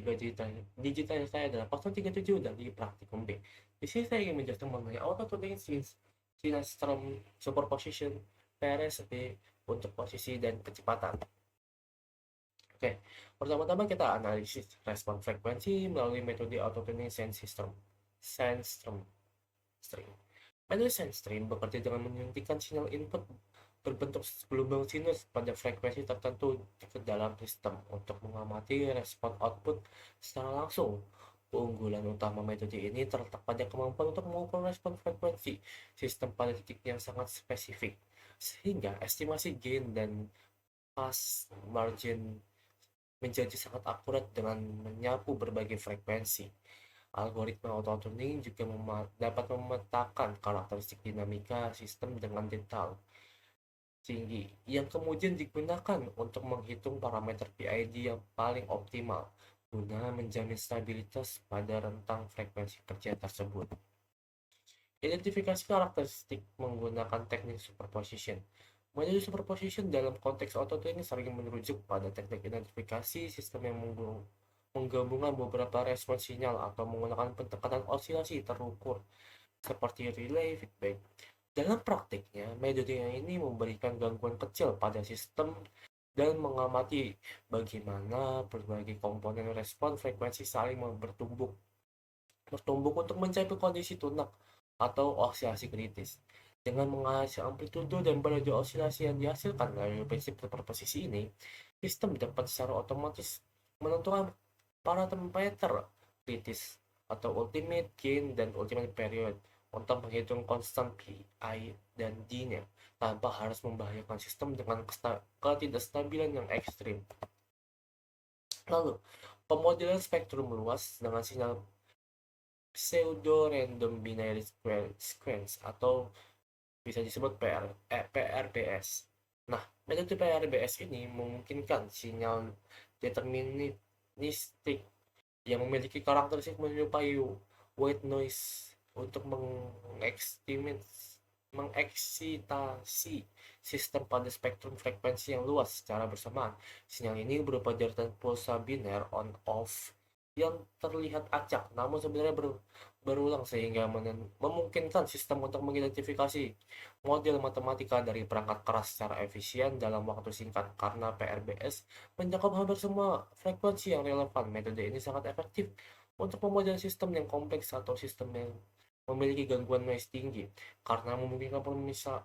Digital saya adalah pasal 37 dari praktikum B. Di sini saya ingin menjelaskan mengenai auto-tuning sinastrum superposition PRSP untuk posisi dan kecepatan. Oke, pertama-tama kita analisis respon frekuensi melalui metode auto-tuning sensstrum string. Metode sensstring bekerja dengan menyuntikkan sinyal input berbentuk gelombang sinus pada frekuensi tertentu ke dalam sistem untuk mengamati respon output secara langsung. Keunggulan utama metode ini terletak pada kemampuan untuk mengukur respon frekuensi sistem pada titik yang sangat spesifik, sehingga estimasi gain dan pass margin menjadi sangat akurat dengan menyapu berbagai frekuensi. Algoritma auto-tuning juga dapat memetakan karakteristik dinamika sistem dengan detail tinggi, yang kemudian digunakan untuk menghitung parameter PID yang paling optimal guna menjamin stabilitas pada rentang frekuensi kerja tersebut. Identifikasi karakteristik menggunakan teknik superposition. Metode superposition dalam konteks auto-tuning sering merujuk pada teknik identifikasi sistem yang menggabungkan beberapa respon sinyal atau menggunakan pendekatan osilasi terukur seperti relay feedback. Dalam praktiknya, metode ini memberikan gangguan kecil pada sistem dan mengamati bagaimana berbagai komponen respon frekuensi saling bertumbuk untuk mencapai kondisi tunak atau osilasi kritis. Dengan mengatasi amplitudo dan periode osilasi yang dihasilkan dari prinsip superposisi ini, sistem dapat secara otomatis menentukan parameter kritis atau ultimate gain dan ultimate period untuk menghitung konstan Pi dan D-nya tanpa harus membahayakan sistem dengan ketidakstabilan yang ekstrim. Lalu, pemodelan spektrum luas dengan sinyal pseudo-random binary sequence atau bisa disebut PRBS. Nah, metode PRBS ini memungkinkan sinyal deterministik yang memiliki karakteristik menyerupai white noise untuk mengeksitasi sistem pada spektrum frekuensi yang luas secara bersamaan. Sinyal ini berupa deretan pulsa biner on-off yang terlihat acak, namun sebenarnya berulang sehingga memungkinkan sistem untuk mengidentifikasi model matematika dari perangkat keras secara efisien dalam waktu singkat. Karena PRBS mencakup hampir semua frekuensi yang relevan, metode ini sangat efektif untuk pemodel sistem yang kompleks atau sistem yang memiliki gangguan noise tinggi, karena memungkinkan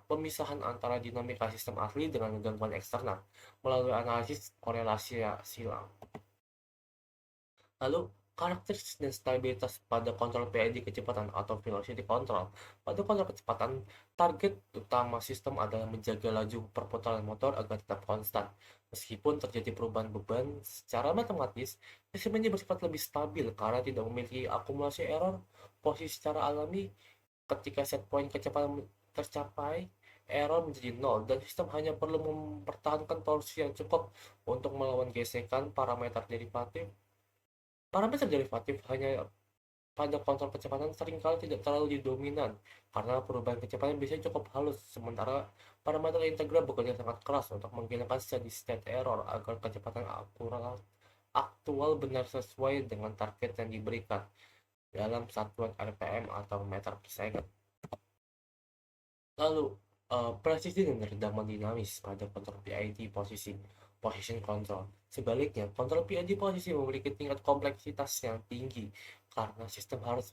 pemisahan antara dinamika sistem asli dengan gangguan eksternal melalui analisis korelasi silang. Lalu, karakteristik dan stabilitas pada kontrol PID kecepatan atau velocity control. Pada kontrol kecepatan, target utama sistem adalah menjaga laju perputaran motor agar tetap konstan. Meskipun terjadi perubahan beban, secara matematis, sistem ini bersifat lebih stabil karena tidak memiliki akumulasi error posisi secara alami. Ketika set point kecepatan tercapai, error menjadi nol dan sistem hanya perlu mempertahankan torsi yang cukup untuk melawan gesekan Parameter derivatif hanya pada kontrol kecepatan seringkali tidak terlalu dominan karena perubahan kecepatan biasanya cukup halus, sementara parameter integral bekerja sangat keras untuk menghilangkan steady state error agar kecepatan aktual benar sesuai dengan target yang diberikan dalam satuan RPM atau meter per second. Lalu, presisi dan redaman dinamis pada kontrol PID position control. Sebaliknya, kontrol PID posisi memiliki tingkat kompleksitas yang tinggi karena sistem harus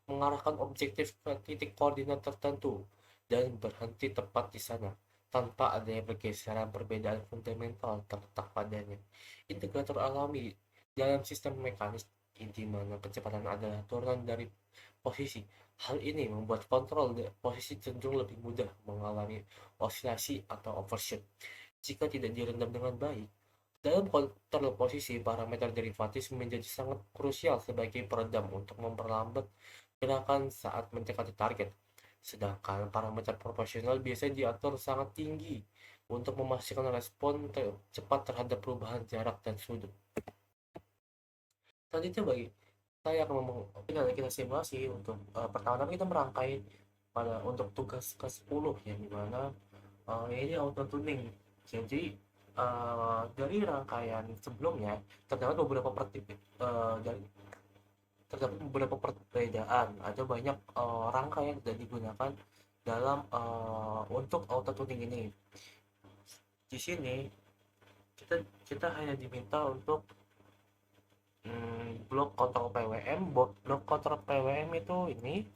mengarahkan objektif ke titik koordinat tertentu dan berhenti tepat di sana tanpa adanya pergeseran perbedaan fundamental terletak padanya. Integrator alami dalam sistem mekanis di mana kecepatan adalah turunan dari posisi. Hal ini membuat kontrol posisi cenderung lebih mudah mengalami osilasi atau overshoot jika tidak direndam dengan baik. Dalam kontrol posisi, parameter derivatif menjadi sangat krusial sebagai peredam untuk memperlambat gerakan saat mendekati target. Sedangkan parameter proporsional biasanya diatur sangat tinggi untuk memastikan respon cepat terhadap perubahan jarak dan sudut. Selanjutnya saya akan kita simulasi untuk pertama-tama kita merangkai untuk tugas ke-10 yang dimana ini auto tuning. Jadi dari rangkaian sebelumnya terdapat beberapa perbedaan. Ada banyak rangkaian yang digunakan dalam untuk auto tuning ini. Di sini kita kita hanya diminta untuk blok kontrol PWM. Blok kontrol PWM itu ini.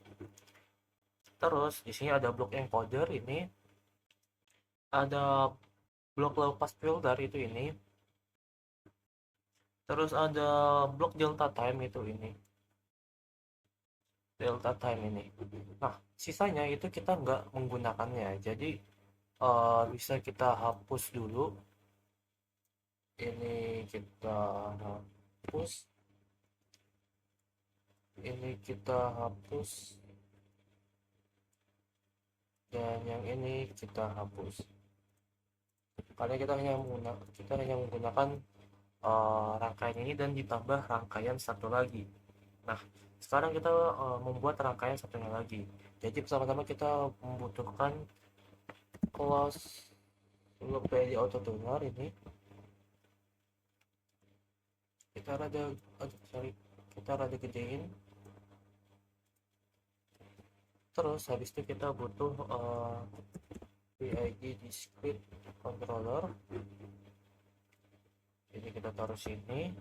Terus di sini ada blok encoder ini, ada blok low pass filter itu ini, terus ada blok delta time itu ini, delta time ini. Nah, sisanya itu kita nggak menggunakannya, jadi bisa kita hapus dulu. Ini kita hapus, ini kita hapus, dan yang ini kita hapus. Karena kita hanya menggunakan rangkaian ini dan ditambah rangkaian satu lagi. Nah, sekarang kita membuat rangkaian satunya lagi. Jadi pertama-tama kita membutuhkan kelas PID auto tuner ini. Kita rada gedein. Terus habis itu kita butuh PID discrete controller. Ini kita taruh sini.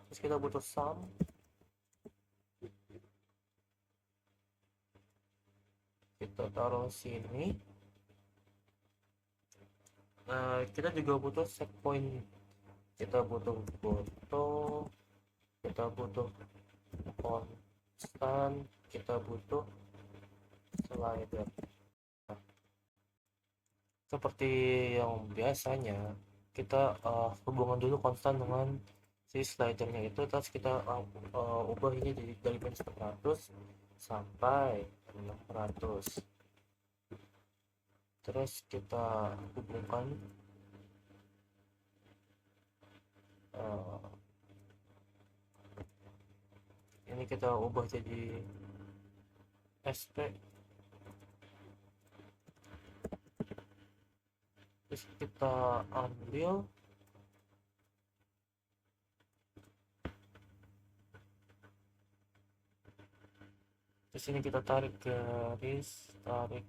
Terus kita butuh sum. Kita taruh sini. Kita juga butuh set point. Kita butuh foto, kita butuh konstan, kita butuh slider. Nah, seperti yang biasanya kita hubungan dulu konstan dengan si slidernya itu, terus kita ubah ini jadi dari minus 400 sampai 600. Terus kita hubungkan ini kita ubah jadi SP. Terus kita ambil di sini, kita tarik garis, tarik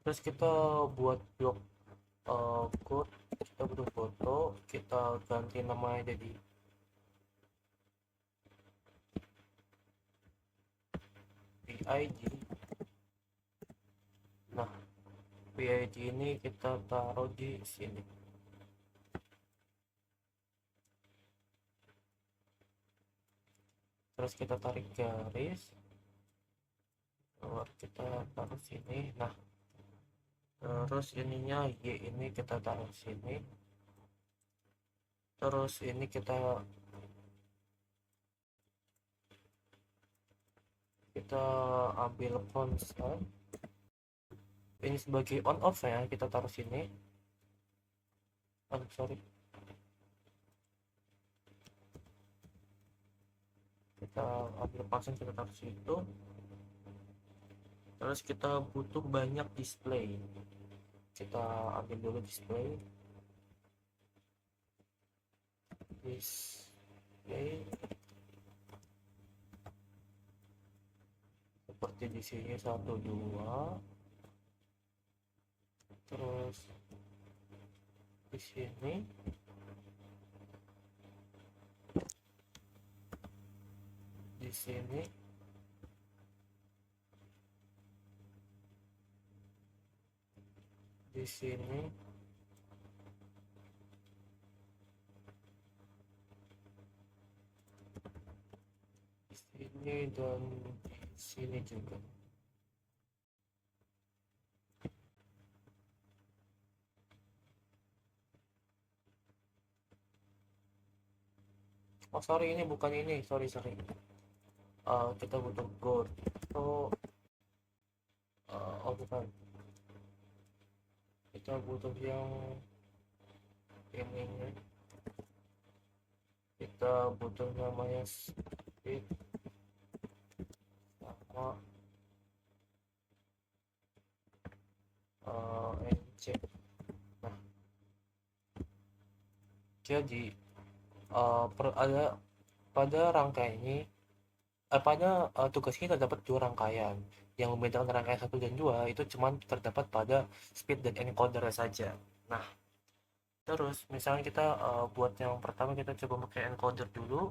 terus kita buat blok code. Kita butuh foto, kita ganti namanya jadi PID. Nah, PID ini kita taruh di sini. Terus kita tarik garis, kita taruh sini. Nah, terus ininya Y ini kita taruh sini. Terus ini kita ambil konstan ini sebagai on off ya, kita taruh sini. Sorry, kita ambil konstan, kita taruh situ. Terus kita butuh banyak display, kita ambil dulu display seperti di sini 1 2. Terus di sini di sini di sini dan di sini juga. Oh sorry, ini bukan ini, sorry. Kita butuh gold. Oh bukan, kita butuh yang ininya kita butuh namanya speed sama nc. Nah, jadi ada pada rangkaian ini pada tugas ini terdapat dua rangkaian. Yang membedakan rangkaian 1 dan 2 itu cuma terdapat pada speed dan encoder saja. Nah, terus misalnya kita buat yang pertama kita coba pakai encoder dulu.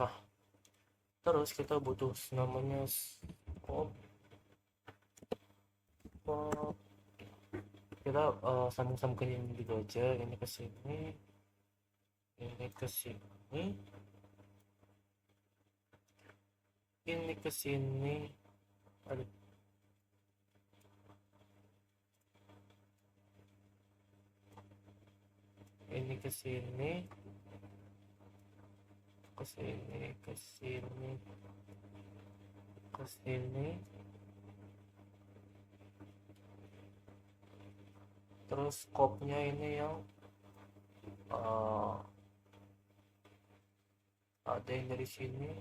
Nah, terus kita butuh namanya scope. Kita sambung-sambungkan ini dulu aja, ini ke sini, ini ke sini, ini ke sini. Aduh. Ini ke sini, ke sini, ke sini, ke sini. Terus scope-nya ini yang ada yang dari sini,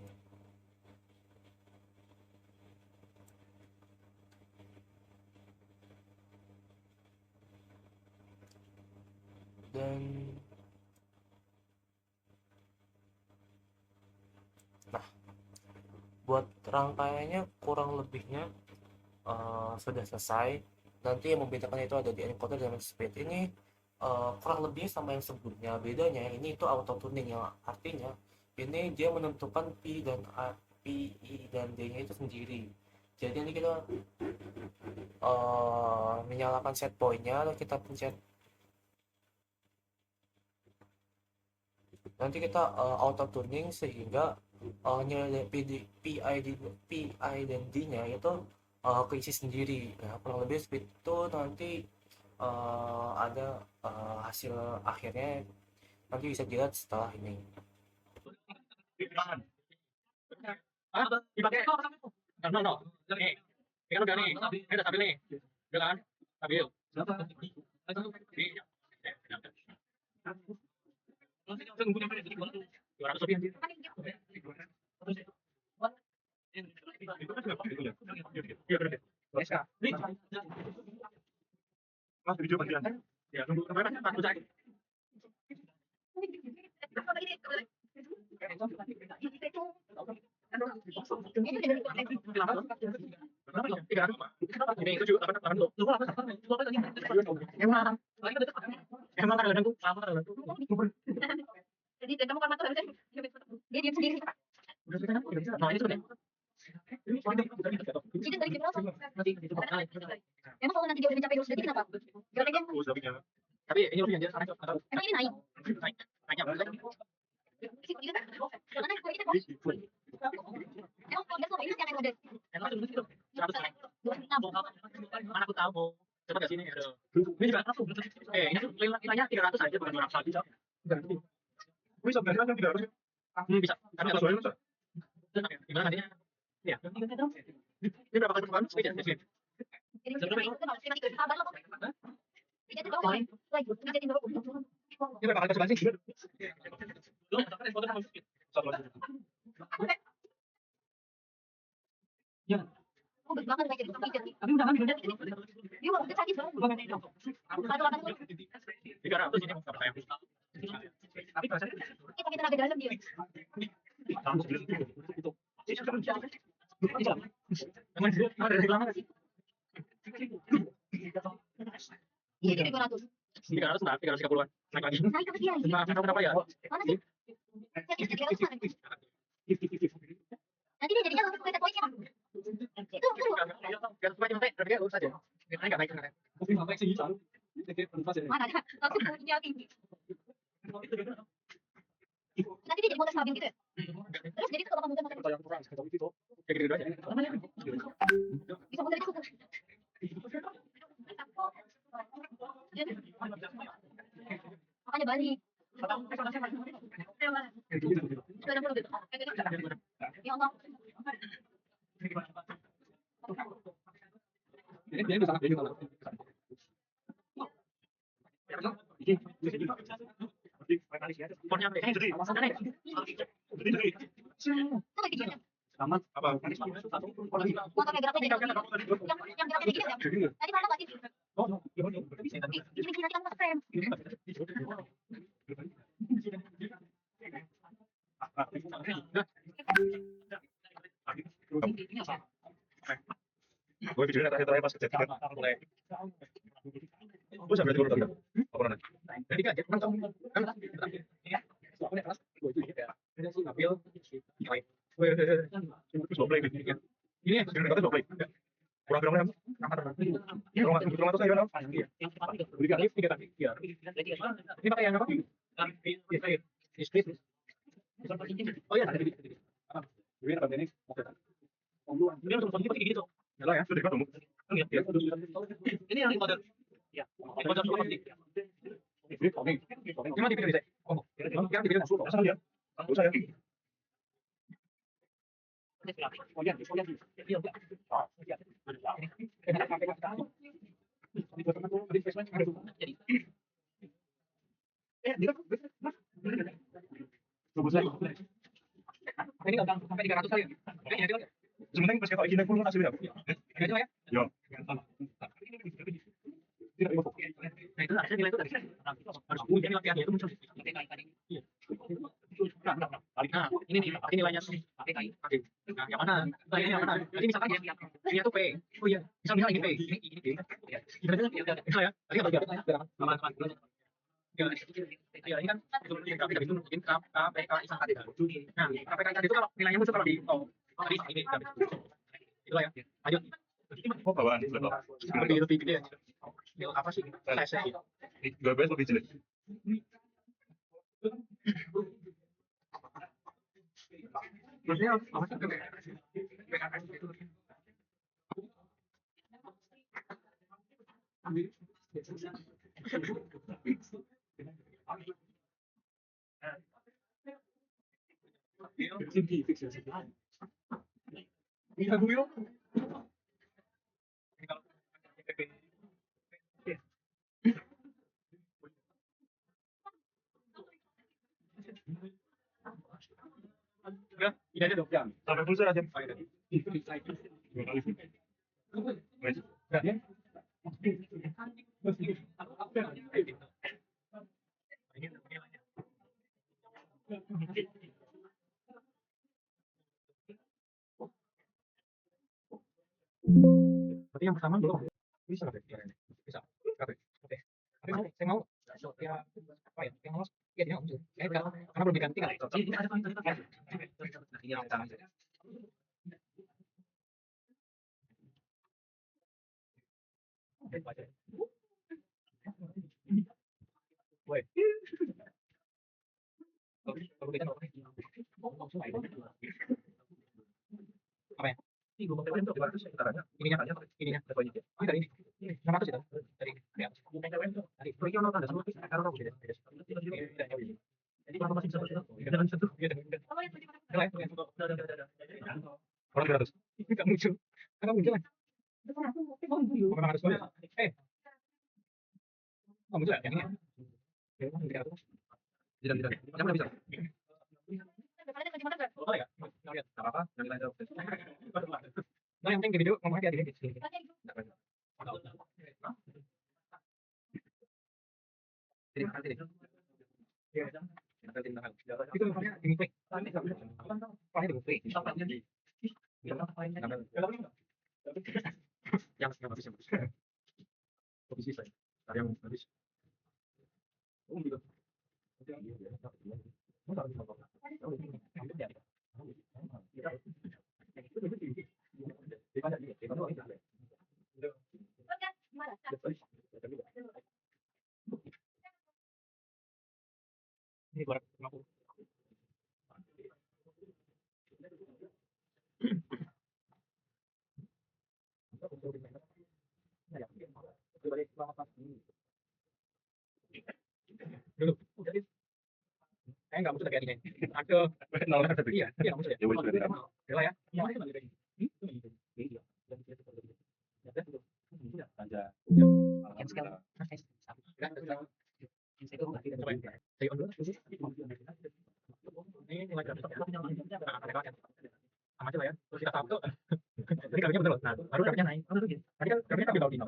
dan nah, buat rangkaiannya kurang lebihnya sudah selesai. Nanti yang membedakan itu ada di encoder dan speed. Ini kurang lebih sama yang sebelumnya. Bedanya ini itu auto tuning, yang artinya ini dia menentukan P dan A, P, I, dan D nya itu sendiri. Jadi ini kita menyalakan set point-nya, lalu kita pencet, nanti kita auto tuning sehingga nilai PI dan D nya itu keisi sendiri. Nah, kurang lebih speed itu nanti ada hasil akhirnya nanti bisa dilihat setelah ini. Dipakai no no nih, ini kan udah nih, ini udah stabil nih, udah kan stabil. Dua ratus lebih. Mas video bagian. Ya, tunggu kemarin kan saya. Ini 7 emang kadang-kadang tuh lama kadang-kadang tuh. Jadi dan kamu kalau mata harusnya dia diam sendiri. Nah, ini sebenarnya. Itu dari berapa? Nanti itu bakal. Emang kalau nanti dia udah mencapai 200 detik kenapa? Geraknya Tapi ini lebih aja sekarang atau emang ini naik. naik. Naiknya berapa? Sih, gitu kan? Karena kalau kita kok emang kalau biasa ini sekarang ada Emang itu begitu. 26. Mana aku tahu mau coba ke sini ada. Ini juga langsung. Ini tuh nilainya 300 aja bukan 200 lagi, Cok. 300. Bisa belajar kan 300? Bisa. Tapi kalau soalnya Cok. Gimana nantinya? Iya. Ini berapa kali percobaan? Speed ya? Speed. Jadi kita itu harus mati sabar lah. Kita itu bawa lagi. Kita itu bawa. Ini berapa kali percobaan sih? Satu lagi. Ya. Oh, bahkan kayak gitu. Tapi udah kan udah. Dia udah sakit banget. Kalau akan 300 ini enggak saya. Tapi kalau saya kita tenaga dalam dia. kampus itu. Emang ada reklama sih? Iya, 300. 300 enggak, 330-an. Naik lagi. Naik ke dia. Nah, berapa ya? Mana sih? Nanti dia jadinya langsung ke poinnya. Itu Biar supaya cuma saya lurus aja. Naik enggak naik enggak. Mungkin sampai sini selalu. mana ada langsung punya tinggi. Nanti dia jadi motor stabil gitu ya. Terus jadi kalau kamu muter Yang kurang sekali itu. Kayak gitu aja. bisa muter itu. Makanya balik. Ya Allah. Ini dia sangat Namanya apa? Jadi, maksudnya nih. Itu kayak videonya. Sama apa? Motor kayak geraknya jadi yang geraknya kayak gini ya. Tadi mana nggak sih? Oh, no. Gini gini nanti kamu masuk frame. Gue videonya terakhir pas kejadian mulai. Gue sampai dulu tadi. Apa namanya? Jadi kan aja nonton kan ya. Soalnya kelas gue itu ya. Ada sih ngambil baik. Terus gue play gitu. Ini ya, Sekarang kata gue play. Kurang berapa ya? Kurang atas aja dong. beli kali 3 kali. Iya. Ini pakai yang apa? Split. Oh iya, ada di. Ini apa ini? Ini langsung pakai gitu. Yalah ya, sudah ketemu. Ini yang model. Ya. Model apa sih? Cuma di video bisa. Oh, kira di video langsung. Asal dia. Gue saya. Oh iya, iya. Ini gampang sampai 300 kali. Sementing pas kita izin dulu hasilnya. Ini aja ya. Yo. Nah, itu harusnya nilai itu dari harus jadi latihannya itu muncul. Nah, ini nih, ini nilainya tuh. Nah, yang mana? Nah, ini yang mana? Jadi misalkan ini tuh P. Oh iya, misal ini P, ini P. Misal ya, tadi apa ya? Aman. Ya, ini kan itu grafik dari itu mungkin KPK ISAK. Nah, KPK itu kalau nilainya muncul kalau di tadi ini itulah ya. Lanjut. Oh bawaan laptop. Lebih gede ya. Ini apa sih? Size-nya. Gue bahas lebih jelek. Maksudnya apa sih? Udah, ini aja dong. Sampai full aja. Berarti yang pertama belum bisa nggak ya? Bisa. Oke. Tapi saya mau ya apa ya? Yang lolos ya dia muncul. Karena belum diganti kan. Ini ada poin tadi. Ini yang pertama. Woi. Apa ya? Ininya kan? Ininya. Ini dari ini. 600 itu. Dari ya. Dari proyek yang ada sama karena aku tidak. Jadi kalau masih bisa dengan satu ya. Orang 200. Enggak muncul. Enggak muncul. Memang harus muncul. Oh, muncul ya yang ini. Tidak. Yang mana bisa? Boleh ya? Enggak lihat. Enggak apa-apa. Yang lain jauh. Nah, yang penting di video ngomongnya di sini. Jadi makan sini. Itu namanya dimuklik. Apanya dimuklik? Yang habis. Posisi saya. Ada yang habis. Oh, gitu. Ini 250. Dulu. Saya nggak muncul kayak gini. Ada. Iya, nggak muncul ya. Ya wes berarti. Udah lah ya. Yang sekarang. Saya on dulu. sama aja lah ya. Terus kita tahu tuh jadi kalinya bener loh. Nah, baru dapetnya naik. Oh, gitu. Tadi kan dapetnya tapi baudi. Iya,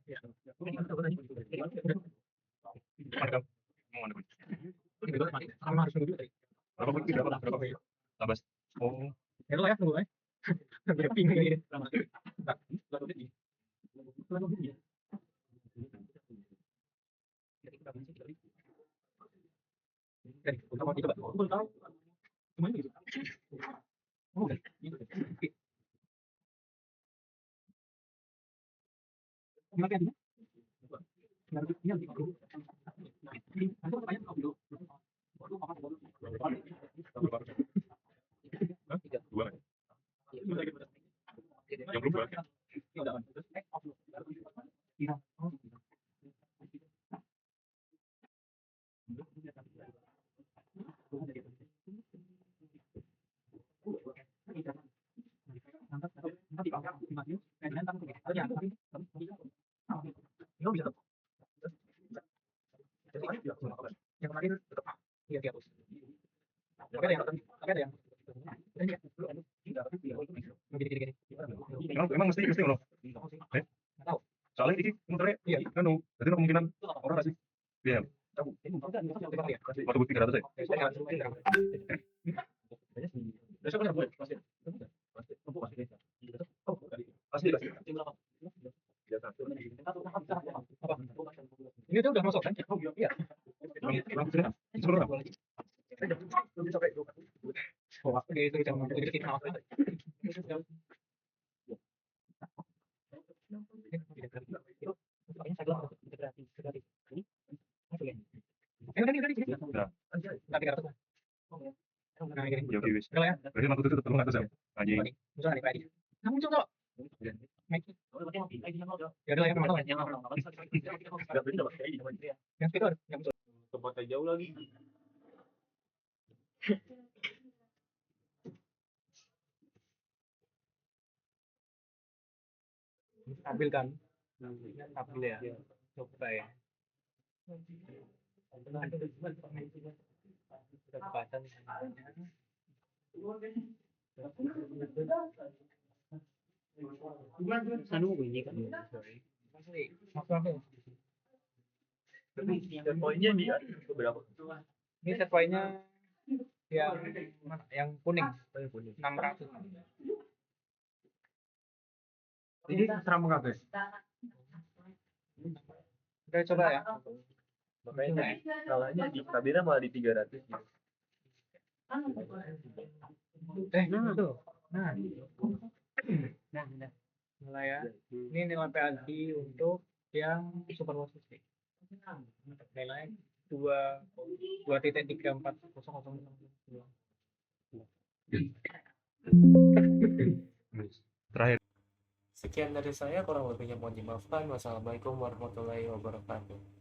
iya. Mungkin itu tadi. Ada kan? Mau ada. Gitu sama harus nunggu dulu tadi. Berapa poin? 16. Oh, Ya lo ya nunggu aja. Biar ping gitu. Lama. Tak. Lalu jadi. Lalu jadi. Jadi, kita mau coba. Aku belum tahu. Semuanya gitu. Oh, udah. Gitu. Gimana tadi? Nanti ini nanti aku. Nah, ini aku tanya aku dulu. Waduh, apa dua. dua. Yang belum dua. Ya udah. Iya. Yang kemarin tetap iya 300. Tapi ada yang jadi gini. Emang mesti ngono. Nggak tahu. Soalnya ini muternya Iya. kan jadi kemungkinan orang nggak sih? Iya. Waktu bukti 300 ya? Besok kan boleh pasti. Pasti. Ini tuh udah masuk kan? Iya. Emang sudah. Sudah. Oh, aku di itu jam 7 kita masuk. Ya oke wis. Udah ya. Berarti mantu itu tetep ngatas ya. Anjing. Misalnya di pagi. Kamu coba. Ya udah ya memang yang itu yang Tempatnya jauh lagi. ambil kan. Ambil ya. Coba ya. Kesempatan anu bunyi kan. Poinnya dia berapa? Ini set poinnya yang mana? Yang kuning. 600. Ini serang kabeh. Oke, coba ya. Makanya salahnya di Sabira malah di 300 gitu. Nah, tuh. Nah. Nah. Mulai ya. Ini nilai PAD untuk yang super positif. Nilai 2.3400. Terakhir. Sekian dari saya, kurang lebihnya mohon dimaafkan. Wassalamualaikum warahmatullahi wabarakatuh.